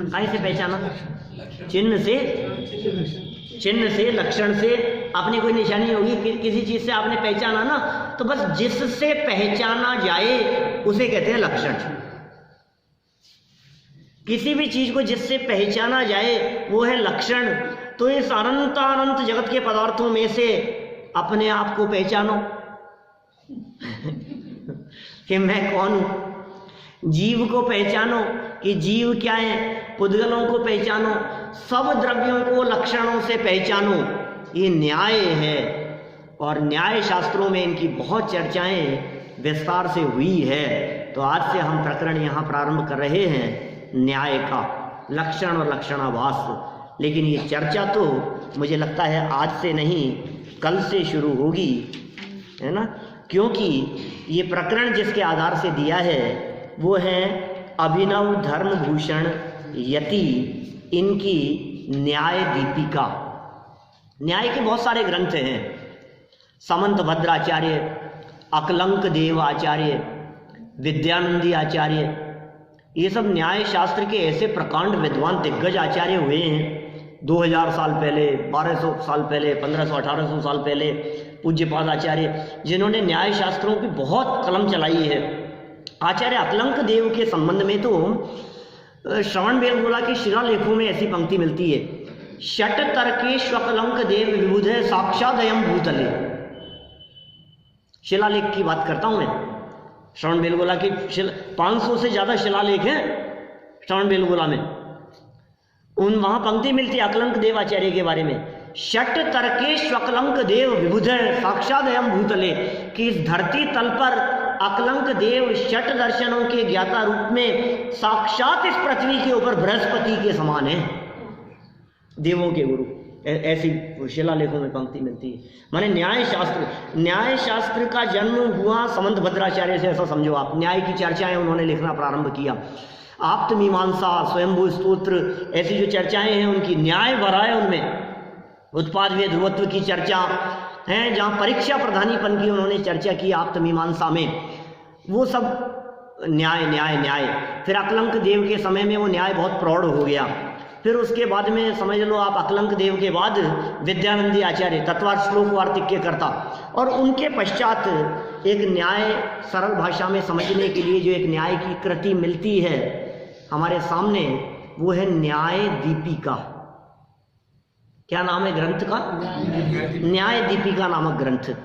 कैसे पहचाना? चिन्ह से लक्षण से अपनी कोई निशानी होगी, किसी चीज से आपने पहचाना ना, तो बस जिससे पहचाना जाए उसे कहते हैं लक्षण। किसी भी चीज को जिससे पहचाना जाए वो है लक्षण। तो इस अनंत जगत के पदार्थों में से अपने आप को पहचानो कि मैं कौन हूं। जीव को पहचानो कि जीव क्या है, पुद्गलों को पहचानो, सब द्रव्यों को लक्षणों से पहचानो। ये न्याय है, और न्याय शास्त्रों में इनकी बहुत चर्चाएं विस्तार से हुई है। तो आज से हम प्रकरण यहाँ प्रारंभ कर रहे हैं न्याय का, लक्षण और लक्षणाभास। लेकिन ये चर्चा तो मुझे लगता है आज से नहीं कल से शुरू होगी, है ना, क्योंकि ये प्रकरण जिसके आधार से दिया है वो है अभिनव धर्मभूषण यति इनकी न्याय दीपिका। न्याय के बहुत सारे ग्रंथ हैं, समंत भद्राचार्य, अकलंक देव आचार्य, विद्यानंदी आचार्य, ये सब न्याय शास्त्र के ऐसे प्रकांड विद्वान दिग्गज आचार्य हुए हैं 2000 साल पहले, 1200 साल पहले, 1500-1800 साल पहले। पूज्यपाद आचार्य जिन्होंने न्याय शास्त्रों की बहुत कलम चलाई है। आचार्य अकलंक देव के संबंध में तो श्रवण बेलगोला के शिलालेखों में ऐसी पंक्ति मिलती है, षट तर्केष्वकलंक देव विबुधे साक्षादयम भूतले। शिलालेख की बात करता हूं मैं, श्रवण बेलगोला की 500 से ज्यादा शिलालेख हैं श्रवण बेलगोला में। वहां पंक्ति मिलती है अकलंक देव आचार्य के बारे में, षट तर्केष्वकलंक देव विबुधे साक्षादयम भूतले, कि इस धरती तल पर अकलंक देव षट दर्शनों के ज्ञाता रूप में साक्षात इस पृथ्वी के ऊपर बृहस्पति के समान है, देवों के गुरु। ऐसी शिलालेखों में पंक्ति मिलती है। माने न्याय शास्त्र का जन्म हुआ समंत भद्राचार्य से, ऐसा समझो आप। न्याय की चर्चाएं उन्होंने लिखना प्रारंभ किया। आप्त मीमांसा, स्वयंभू स्तोत्र, ऐसी जो चर्चाएं हैं उनकी, न्याय भरा है उनमें, उत्पाद वे ध्रुवत्व की चर्चा है, जहाँ परीक्षा प्रधानीपन की उन्होंने चर्चा की आप्त मीमांसा में, वो सब न्याय न्याय न्याय। फिर अकलंक देव के समय में वो न्याय बहुत प्रौढ़ हो गया। फिर उसके बाद में समझ लो आप, अकलंक देव के बाद विद्यानंदी आचार्य तत्वार्थ श्लोक वार्तिक्य करता, और उनके पश्चात एक न्याय सरल भाषा में समझने के लिए जो एक न्याय की कृति मिलती है हमारे सामने, वो है न्याय दीपिका। क्या नाम है ग्रंथ का? न्याय दीपिका नामक ग्रंथ।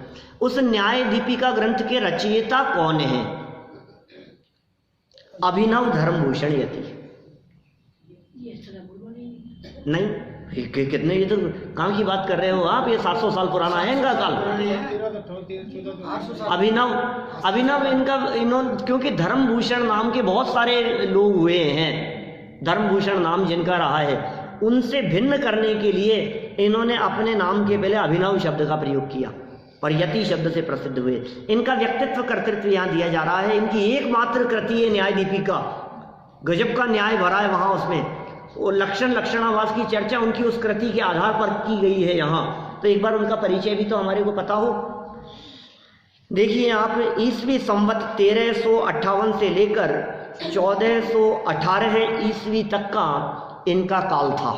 उस न्याय दीपिका ग्रंथ के रचयिता कौन है? अभिनव धर्मभूषण यति। नहीं, कितने, ये तो काम की बात कर रहे हो आप, ये 700 साल पुराना है इनका काल। अभिनव इन्होंने, क्योंकि धर्मभूषण नाम के बहुत सारे लोग हुए हैं, धर्मभूषण नाम जिनका रहा है, उनसे भिन्न करने के लिए इन्होंने अपने नाम के पहले अभिनव शब्द का प्रयोग किया और यति शब्द से प्रसिद्ध हुए। इनका व्यक्तित्व कर्तृत्व यहाँ दिया जा रहा है। इनकी एकमात्र कृति है न्याय दीपिका, गजब का न्याय भरा है वहाँ उसमें। वो लक्षणावास की चर्चा उनकी उस कृति के आधार पर की गई है यहाँ। तो एक बार उनका परिचय भी तो हमारे को पता हो। देखिए आप, ईस्वी संवत 1358 से लेकर 1418 ईस्वी तक का इनका काल था,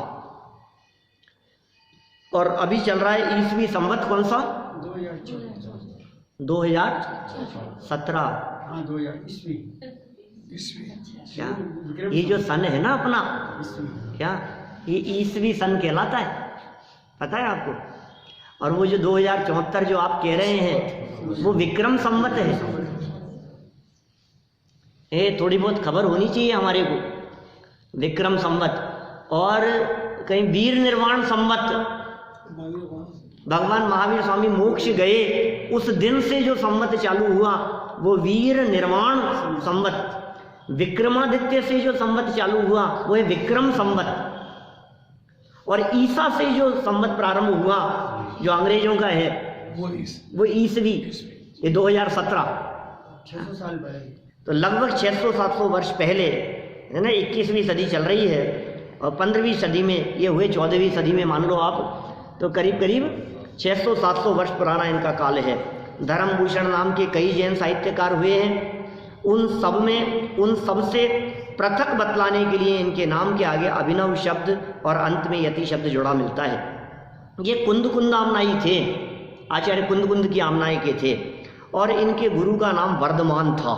और अभी चल रहा है ईस्वी संवत कौन सा? 2017। हाँ, 2000 ईस्वी। क्या ये जो सन है ना अपना, क्या ये ईस्वी सन कहलाता है, पता है आपको? और वो जो 2074 जो आप कह रहे हैं वो विक्रम संवत है। ये थोड़ी बहुत खबर होनी चाहिए हमारे को। विक्रम संवत, और कहीं वीर निर्वाण संवत, भगवान महावीर स्वामी मोक्ष गए उस दिन से जो संवत चालू हुआ वो वीर निर्वाण संवत। विक्रमादित्य से जो संवत चालू हुआ वो है विक्रम संवत, और ईसा से जो संवत प्रारंभ हुआ जो अंग्रेजों का है वो ईसवी, ये 2017, 600 साल पहले। तो लगभग 600-700 वर्ष पहले है ना। 21वीं सदी चल रही है और 15वीं सदी में ये हुए, 14वीं सदी में मान लो आप, तो करीब करीब 600-700 वर्ष पुराना इनका काल है। धर्मभूषण नाम के कई जैन साहित्यकार हुए हैं। उन सब से पृथक बतलाने के लिए इनके नाम के आगे अभिनव शब्द और अंत में यति शब्द जोड़ा मिलता है। ये कुंद आमनाई थे, आचार्य कुंद की आमनाई के थे, और इनके गुरु का नाम वर्धमान था।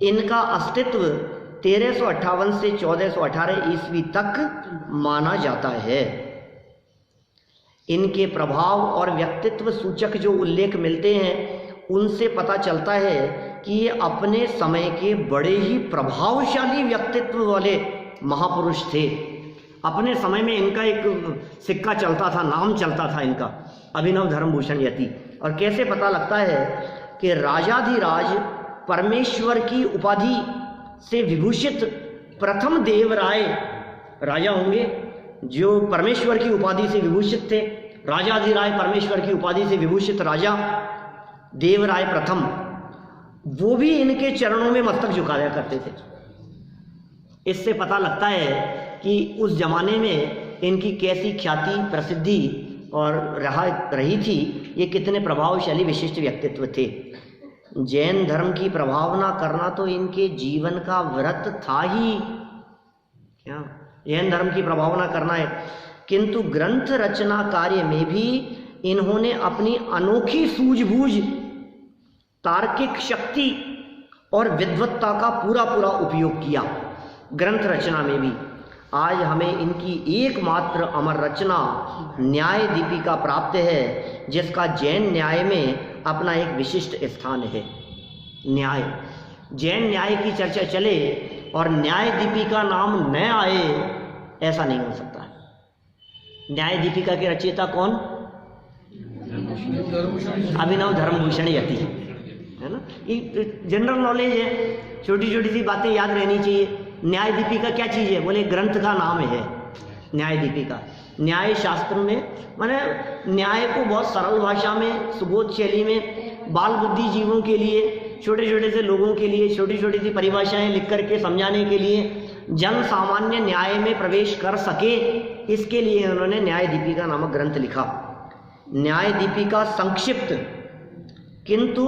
इनका अस्तित्व 1358 से 1418 ईस्वी तक माना जाता है। इनके प्रभाव और व्यक्तित्व सूचक जो उल्लेख मिलते हैं उनसे पता चलता है कि ये अपने समय के बड़े ही प्रभावशाली व्यक्तित्व वाले महापुरुष थे। अपने समय में इनका एक सिक्का चलता था, नाम चलता था इनका, अभिनव धर्मभूषण यति। और कैसे पता लगता है कि राजाधिराज परमेश्वर की उपाधि से विभूषित प्रथम देवराय राजा होंगे जो परमेश्वर की उपाधि से विभूषित थे। राजाधिराज परमेश्वर की उपाधि से विभूषित राजा देवराय प्रथम, वो भी इनके चरणों में मस्तक झुकाया करते थे। इससे पता लगता है कि उस जमाने में इनकी कैसी ख्याति प्रसिद्धि और रही थी, ये कितने प्रभावशाली विशिष्ट व्यक्तित्व थे। जैन धर्म की प्रभावना करना तो इनके जीवन का व्रत था ही। क्या जैन धर्म की प्रभावना करना है, किंतु ग्रंथ रचना कार्य में भी इन्होंने अपनी अनोखी सूझबूझ, तार्किक शक्ति और विद्वत्ता का पूरा उपयोग किया ग्रंथ रचना में भी। आज हमें इनकी एकमात्र अमर रचना न्याय दीपिका प्राप्त है, जिसका जैन न्याय में अपना एक विशिष्ट स्थान है। न्याय, जैन न्याय की चर्चा चले और न्याय दीपिका नाम न आए, ऐसा नहीं हो सकता। न्याय दीपिका के रचयिता कौन? अभिनव धर्मभूषण यति, है ना। ये जनरल नॉलेज है, छोटी छोटी सी बातें याद रहनी चाहिए। न्याय दीपिका क्या चीज़ है? बोले ग्रंथ का नाम है न्याय दीपिका। न्याय शास्त्र में माने न्याय को बहुत सरल भाषा में, सुबोध शैली में, बाल बुद्धि जीवों के लिए छोटे छोटे से लोगों के लिए छोटी छोटी सी परिभाषाएं लिख करके समझाने के लिए जन सामान्य न्याय में प्रवेश कर सके, इसके लिए उन्होंने न्याय दीपिका नामक ग्रंथ लिखा। न्याय दीपिका संक्षिप्त किंतु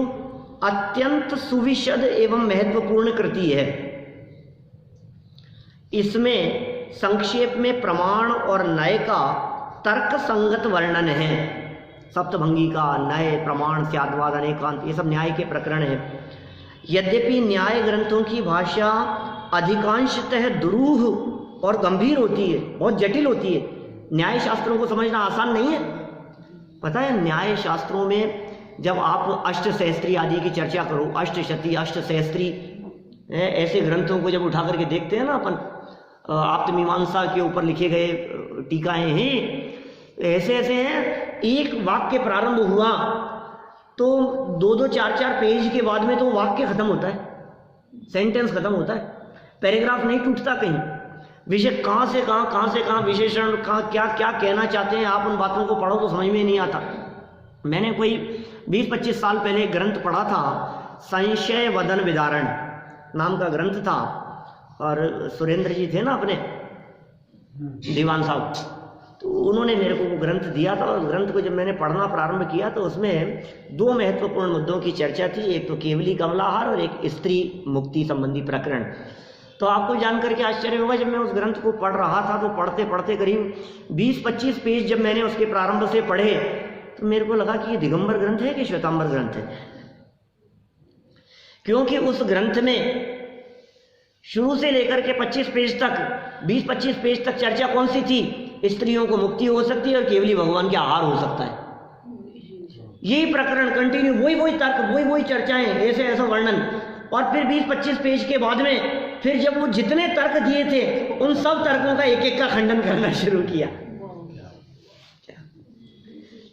अत्यंत सुविशद एवं महत्वपूर्ण कृति है। इसमें संक्षेप में प्रमाण और न्याय का तर्क संगत वर्णन है। सप्तभंगी का न्याय, प्रमाण, स्याद्वाद, अनेकांत, ये सब न्याय के प्रकरण हैं। यद्यपि न्याय ग्रंथों की भाषा अधिकांशतः दुरूह और गंभीर होती है, बहुत जटिल होती है। न्याय शास्त्रों को समझना आसान नहीं है। पता है, न्याय शास्त्रों में जब आप अष्टसहस्त्री आदि की चर्चा करो, अष्टशती, अष्टसहस्त्री, ऐसे ग्रंथों को जब उठा करके देखते हैं ना अपन, आप्तमीमांसा के ऊपर लिखे गए टीकाएं हैं, ऐसे ऐसे हैं। एक वाक्य प्रारंभ हुआ तो 2-2, 4-4 पेज के बाद में तो वाक्य खत्म होता है, सेंटेंस खत्म होता है, पैराग्राफ नहीं टूटता कहीं। विषय कहाँ से कहाँ विशेषण कहाँ क्या क्या कहना चाहते हैं, आप उन बातों को पढ़ो तो समझ में नहीं आता। मैंने कोई 20-25 साल पहले ग्रंथ पढ़ा था, संशय वदन विदारण नाम का ग्रंथ था, और सुरेंद्र जी थे ना अपने दीवान साहब, तो उन्होंने मेरे को वो ग्रंथ दिया था। और ग्रंथ को जब मैंने पढ़ना प्रारंभ किया तो उसमें 2 महत्वपूर्ण मुद्दों की चर्चा थी, एक तो केवली कमलाहार और एक स्त्री मुक्ति संबंधी प्रकरण। तो आपको जानकर के आश्चर्य होगा, जब मैं उस ग्रंथ को पढ़ रहा था तो पढ़ते पढ़ते करीब 20-25 पेज जब मैंने उसके प्रारंभ से पढ़े तो मेरे को लगा कि ये दिगंबर ग्रंथ है कि श्वेतांबर ग्रंथ है। क्योंकि उस ग्रंथ में शुरू से लेकर के 25 पेज तक, 20-25 पेज तक चर्चा कौन सी थी? स्त्रियों को मुक्ति हो सकती है और केवली भगवान के आहार हो सकता है। यही प्रकरण कंटिन्यू, वही तर्क, वही चर्चाएं, ऐसे ऐसा वर्णन। और फिर 20-25 पेज के बाद में फिर जब वो जितने तर्क दिए थे उन सब तर्कों का एक एक का खंडन करना शुरू किया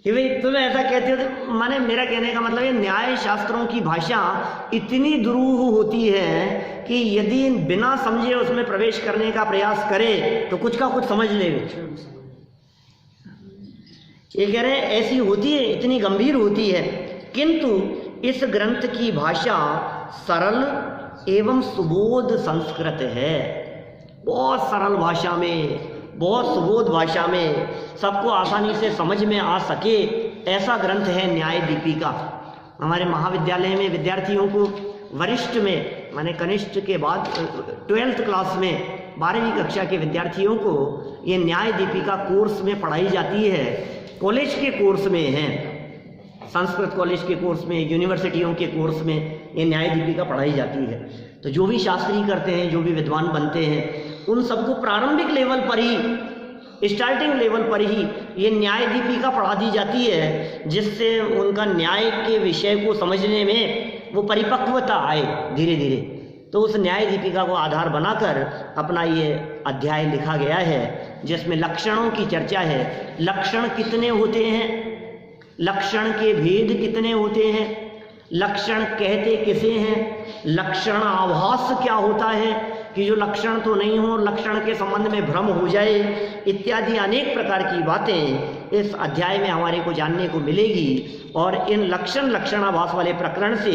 कि भाई तुम ऐसा कहते हो। तो माने मेरा कहने का मतलब है, न्याय शास्त्रों की भाषा इतनी दुरूह होती है कि यदि बिना समझे उसमें प्रवेश करने का प्रयास करे तो कुछ का कुछ समझ ले। ये कह रहे हैं ऐसी होती है, इतनी गंभीर होती है। किंतु इस ग्रंथ की भाषा सरल एवं सुबोध संस्कृत है। बहुत सरल भाषा में, बहुत सुबोध भाषा में, सबको आसानी से समझ में आ सके, ऐसा ग्रंथ है न्याय दीपिका। हमारे महाविद्यालय में विद्यार्थियों को वरिष्ठ में, माने कनिष्ठ के बाद 12th क्लास में 12वीं कक्षा के विद्यार्थियों को ये न्याय दीपिका कोर्स में पढ़ाई जाती है। कॉलेज के कोर्स में है, संस्कृत कॉलेज के कोर्स में, यूनिवर्सिटियों के कोर्स में ये न्याय दीपिका पढ़ाई जाती है। तो जो भी शास्त्री करते हैं, जो भी विद्वान बनते हैं, उन सबको प्रारंभिक लेवल पर ही, स्टार्टिंग लेवल पर ही ये न्याय दीपिका पढ़ा दी जाती है, जिससे उनका न्याय के विषय को समझने में वो परिपक्वता आए धीरे धीरे। तो उस न्याय दीपिका को आधार बनाकर अपना ये अध्याय लिखा गया है, जिसमें लक्षणों की चर्चा है। लक्षण कितने होते हैं, लक्षण के भेद कितने होते हैं, लक्षण कहते किसे हैं, लक्षण आभास क्या होता है कि जो लक्षण तो नहीं हो, लक्षण के संबंध में भ्रम हो जाए, इत्यादि अनेक प्रकार की बातें इस अध्याय में हमारे को जानने को मिलेगी। और इन लक्षणाभास वाले प्रकरण से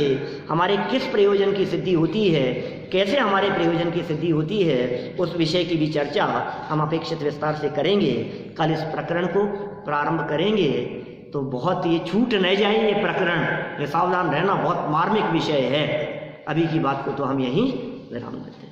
हमारे किस प्रयोजन की सिद्धि होती है, कैसे हमारे प्रयोजन की सिद्धि होती है, उस विषय की भी चर्चा हम अपेक्षित विस्तार से करेंगे। कल इस प्रकरण को प्रारंभ करेंगे, तो बहुत ये छूट न जाए ये प्रकरण, ये सावधान रहना, बहुत मार्मिक विषय है। अभी की बात को तो हम यहीं विराम देते हैं।